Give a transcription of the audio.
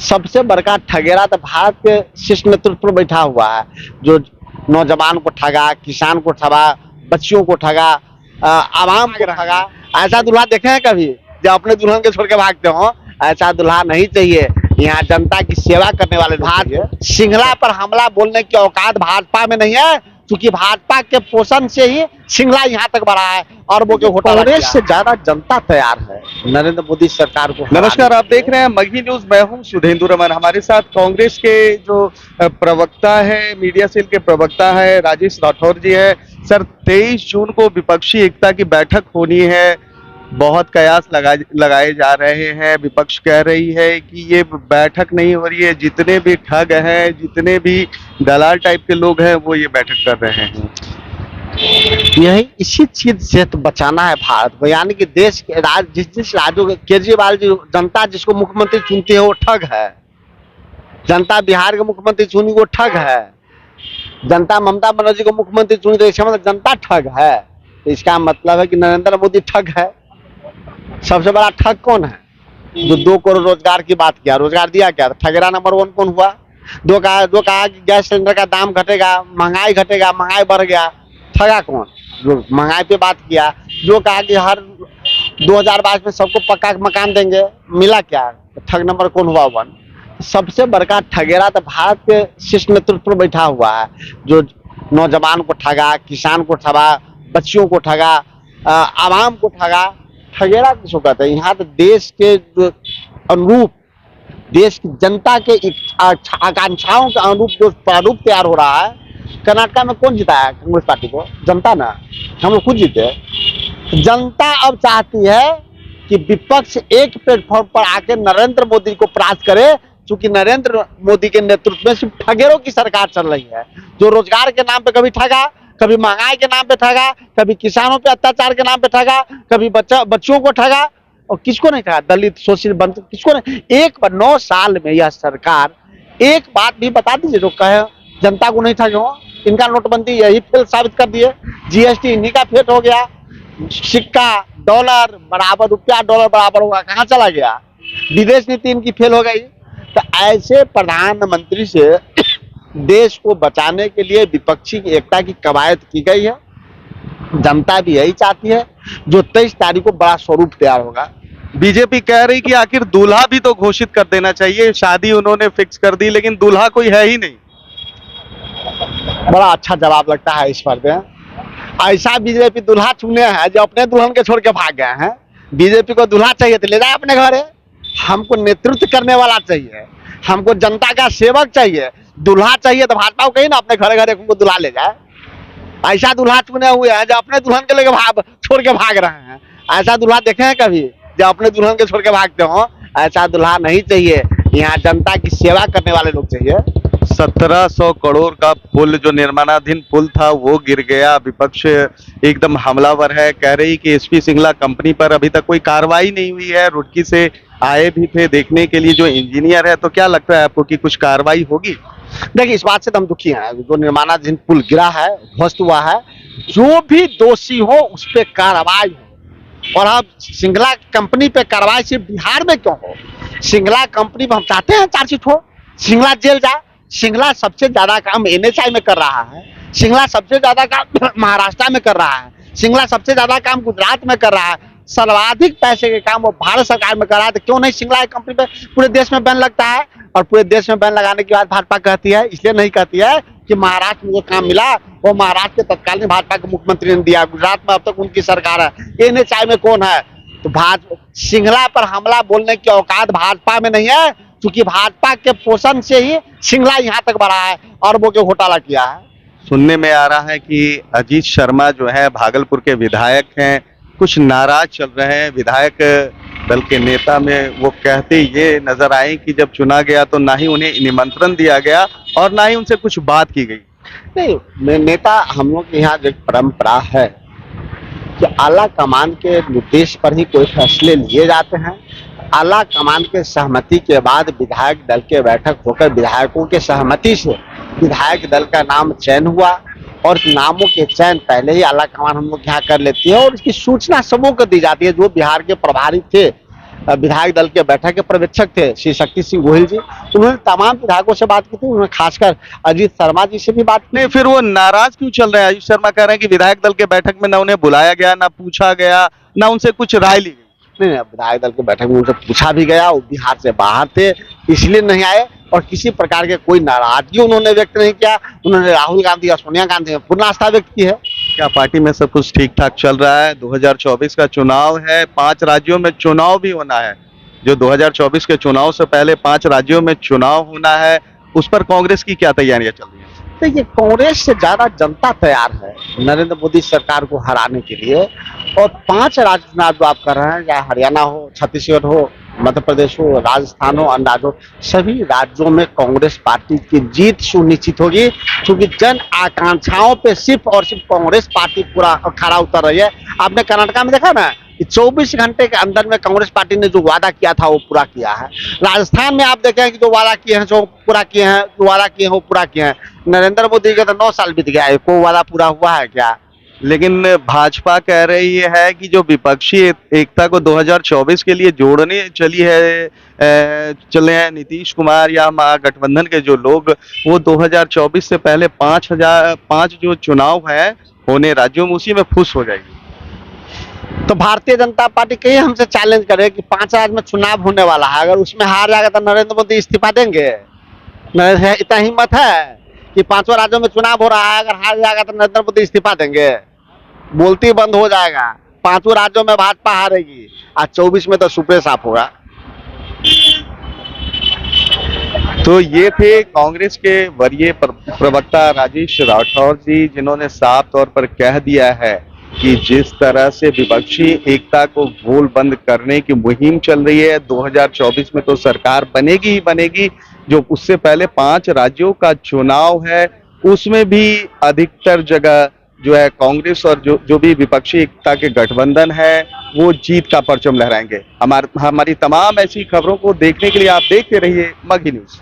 सबसे बड़का ठगेरा तो भारत के शीर्ष नेतृत्व पर बैठा हुआ है, जो नौजवान को ठगा, किसान को ठगा, बच्चियों को ठगा, आवाम को ठगा। ऐसा दूल्हा देखे हैं कभी जो अपने दुल्हन के छोड़ के भागते हो? ऐसा दूल्हा नहीं चाहिए। यहाँ जनता की सेवा करने वाले भाजपा सिंगला पर हमला बोलने की औकात भाजपा में नहीं है, क्योंकि भाजपा के पोषण से ही सिंगला यहाँ तक बढ़ा है और वो के कांग्रेस से ज्यादा जनता तैयार है नरेंद्र मोदी सरकार को। नमस्कार, आप देख रहे हैं मगही न्यूज। मैं हूं सुधेंदु रमन। हमारे साथ कांग्रेस के जो प्रवक्ता है, मीडिया सेल के प्रवक्ता है, राजेश राठौर जी है। सर, 23 जून को विपक्षी एकता की बैठक होनी है, बहुत कयास लगाए जा रहे हैं। विपक्ष कह रही है कि ये बैठक नहीं हो रही है, जितने भी ठग हैं, जितने भी दलाल टाइप के लोग हैं, वो ये बैठक कर रहे हैं। यही इसी चीज से तो बचाना है भारत को, यानी कि देश के जिस राज्यों के केजरीवाल जी, जनता जिसको मुख्यमंत्री चुनती है वो ठग है। जनता बिहार के मुख्यमंत्री चुनी वो ठग है। जनता ममता बनर्जी को मुख्यमंत्री चुनी तो इसका मतलब जनता ठग है। तो इसका मतलब है कि नरेंद्र मोदी ठग है। सबसे बड़ा ठग कौन है? जो 2 करोड़ रोजगार की बात किया, रोजगार दिया क्या? ठगेरा नंबर 1 कौन हुआ? दो कहा कि गैस सिलेंडर का दाम घटेगा, महंगाई घटेगा, महंगाई बढ़ गया। ठगा कौन? जो महंगाई पे बात किया। जो कहा कि हर 2022 में सबको पक्का मकान देंगे, मिला क्या? ठग नंबर कौन हुआ? 1। सबसे बड़का ठगेरा तो भारत के शीर्ष नेतृत्व पर बैठा हुआ है, जो नौजवान को ठगा, किसान को ठगा, बच्चियों को ठगा, आवाम को ठगा। ठगेरा किसको कहते हैं? यहाँ तो देश के अनुरूप, देश की जनता के आकांक्षाओं के अनुरूप जो प्रारूप तैयार हो रहा है। कर्नाटक में कौन जीता है कांग्रेस पार्टी को? जनता ना, हम लोग खुद जीते। जनता अब चाहती है कि विपक्ष एक प्लेटफॉर्म पर आके नरेंद्र मोदी को परास्त करे, क्योंकि नरेंद्र मोदी के नेतृत्व में सिर्फ ठगेरों की सरकार चल रही है, जो रोजगार के नाम पे कभी ठगा, कभी महंगाई के नाम पे ठगा, कभी किसानों पे अत्याचार के नाम पे ठगा, कभी बच्चों को ठगा। और किसको नहीं ठगा? दलित, शोषित, वंचित, किसको नहीं? 9 साल में यह सरकार एक बात भी बता दीजिए जो कहे जनता को नहीं ठगे हो। इनका नोटबंदी यही फेल साबित कर दिए। जीएसटी इन्हीं का फेल हो गया। सिक्का डॉलर बराबर, रुपया डॉलर बराबर होगा, कहाँ चला गया? विदेश नीति इनकी फेल हो गई। तो ऐसे प्रधानमंत्री से देश को बचाने के लिए विपक्षी एकता की कवायद की गई है। जनता भी यही चाहती है, जो 23 तारीख को बड़ा स्वरूप तैयार होगा। बीजेपी कह रही कि आखिर दूल्हा भी तो घोषित कर देना चाहिए। शादी उन्होंने फिक्स कर दी, लेकिन दूल्हा कोई है ही नहीं। बड़ा अच्छा जवाब लगता है इस पर। ऐसा बीजेपी दूल्हा चुने हैं जो अपने दुल्हन के छोड़ के भाग गए हैं। बीजेपी को दूल्हा चाहिए तो ले जाए अपने घरे। हमको नेतृत्व करने वाला चाहिए, हमको जनता का सेवक चाहिए। दूल्हा चाहिए तो भाजपा को कहीं ना अपने घरे घरे हमको दूल्हा ले जाए। ऐसा दूल्हा चुने हुए हैं जो अपने दुल्हन के लेके छोड़ के भाग रहे हैं। ऐसा दूल्हा देखे हैं कभी जो अपने दुल्हन के छोड़ के भागते हो? ऐसा दूल्हा नहीं चाहिए। यहाँ जनता की सेवा करने वाले लोग चाहिए। 1700 करोड़ का पुल, जो निर्माणाधीन पुल था, वो गिर गया। विपक्ष एकदम हमलावर है, कह रही कि एसपी सिंगला कंपनी पर अभी तक कोई कार्रवाई नहीं हुई है। रुड़की से आए भी थे देखने के लिए जो इंजीनियर है, तो क्या लगता है आपको कि कुछ कार्रवाई होगी? देखिए, इस बात से तो हम दुखी हैं। जो निर्माणाधीन पुल गिरा है, ध्वस्त हुआ है, जो भी दोषी हो उस पर कार्रवाई हो। और अब सिंगला कंपनी पे कार्रवाई सिर्फ बिहार में क्यों हो? सिंगला कंपनी पर हम चाहते हैं चार्जशीट हो, सिंगला जेल जाए। सिंगला सबसे ज्यादा काम एनएचआई में कर रहा है, सिंगला सबसे ज्यादा काम महाराष्ट्र में कर रहा है, सिंगला सबसे ज्यादा काम गुजरात में कर रहा है। सर्वाधिक पैसे के काम वो भारत सरकार में कर रहा है। तो क्यों नहीं सिंगला कंपनी पे पूरे देश में बैन लगता है? और पूरे देश में बैन लगाने के बाद भाजपा कहती है, इसलिए नहीं कहती है कि महाराष्ट्र में जो काम मिला वो महाराष्ट्र के तत्कालीन भाजपा के मुख्यमंत्री ने दिया, गुजरात में अब तक उनकी सरकार है। एनएचआई में कौन है? तो सिंगला पर हमला बोलने की औकात भाजपा में नहीं है, क्योंकि भाजपा के पोषण से ही सिंगला यहाँ तक बढ़ा है और वो घोटाला किया है। सुनने में आ रहा है कि अजीत शर्मा जो है भागलपुर के विधायक हैं, कुछ नाराज चल रहे हैं। विधायक दल के नेता में वो कहते ये नजर आए कि जब चुना गया तो ना ही उन्हें निमंत्रण दिया गया और ना ही उनसे कुछ बात की गई। नहीं, नेता हम लोग के यहाँ जो परंपरा है कि आला कमान के निर्देश पर ही कोई फैसले लिए जाते हैं। आला कमान के सहमति के बाद विधायक दल के बैठक होकर विधायकों के सहमति से विधायक दल का नाम चयन हुआ और नामों के चयन पहले ही आला कमान हम लोग यहाँ कर लेती है और इसकी सूचना सबों को दी जाती है। जो बिहार के प्रभारी थे विधायक दल के बैठक के पर्यवेक्षक थे श्री शक्ति सिंह गोहिल जी। उन्होंने तमाम विधायकों से बात की थी, उन्होंने खासकर अजीत शर्मा जी से भी बात की। नहीं, फिर वो नाराज क्यों चल रहे हैं? आयुष शर्मा कह रहे हैं कि विधायक दल के बैठक में ना उन्हें बुलाया गया, ना पूछा गया, ना उनसे कुछ राय ली गई। नहीं, विधायक दल के बैठक में उनसे पूछा भी गया, वो बिहार से बाहर थे इसलिए नहीं आए, और किसी प्रकार के कोई नाराजगी उन्होंने व्यक्त नहीं किया। उन्होंने राहुल गांधी और सोनिया गांधी में पूर्ण आस्था व्यक्त की है। क्या पार्टी में सब कुछ ठीक ठाक चल रहा है? 2024 का चुनाव है, 5 राज्यों में चुनाव भी होना है। जो 2024 के चुनाव से पहले 5 राज्यों में चुनाव होना है, उस पर कांग्रेस की क्या तैयारियां चल रही हैं? देखिए, कांग्रेस से ज्यादा जनता तैयार है नरेंद्र मोदी सरकार को हराने के लिए, और 5 राज्य चुनाव जो आप कर रहे हैं, चाहे हरियाणा हो, छत्तीसगढ़ हो, मध्य प्रदेश हो, राजस्थान हो, अन्य राज्यों, सभी राज्यों में कांग्रेस पार्टी की जीत सुनिश्चित होगी, क्योंकि जन आकांक्षाओं पे सिर्फ और सिर्फ कांग्रेस पार्टी पूरा खरा उतर रही है। आपने कर्नाटक में देखा ना, 24 घंटे के अंदर में कांग्रेस पार्टी ने जो वादा किया था वो पूरा किया है। राजस्थान में आप देखें कि जो वादा किए हैं जो पूरा किए हैं, जो वादा किए हैं वो पूरा किए हैं। नरेंद्र मोदी के तो 9 साल बीत गया है, कोई वादा पूरा हुआ है क्या? लेकिन भाजपा कह रही है कि जो विपक्षी एकता को 2024 के लिए जोड़ने चले हैं नीतीश कुमार या महागठबंधन के जो लोग, वो 2024 से पहले 5 जो चुनाव है होने राज्यों में, उसी में फुस हो जाएगी। तो भारतीय जनता पार्टी कहीं हमसे चैलेंज करे कि 5 राज्य में चुनाव होने वाला है, अगर उसमें हार जाएगा तो नरेंद्र मोदी इस्तीफा देंगे? इतना हिम्मत है कि 5 राज्यों में चुनाव हो रहा है, अगर हार जाएगा तो नरेंद्र मोदी इस्तीफा देंगे? बोलती बंद हो जाएगा। 5 राज्यों में भाजपा हारेगी, आज 24 में तो सुप्रे साफ होगा। तो ये थे कांग्रेस के वरीय प्रवक्ता राजेश राठौर जी, जिन्होंने साफ तौर पर कह दिया है कि जिस तरह से विपक्षी एकता को गोल बंद करने की मुहिम चल रही है, 2024 में तो सरकार बनेगी ही बनेगी। जो उससे पहले 5 राज्यों का चुनाव है, उसमें भी अधिकतर जगह जो है कांग्रेस और जो भी विपक्षी एकता के गठबंधन है, वो जीत का परचम लहराएंगे। हमारी तमाम ऐसी खबरों को देखने के लिए आप देखते रहिए मगही न्यूज।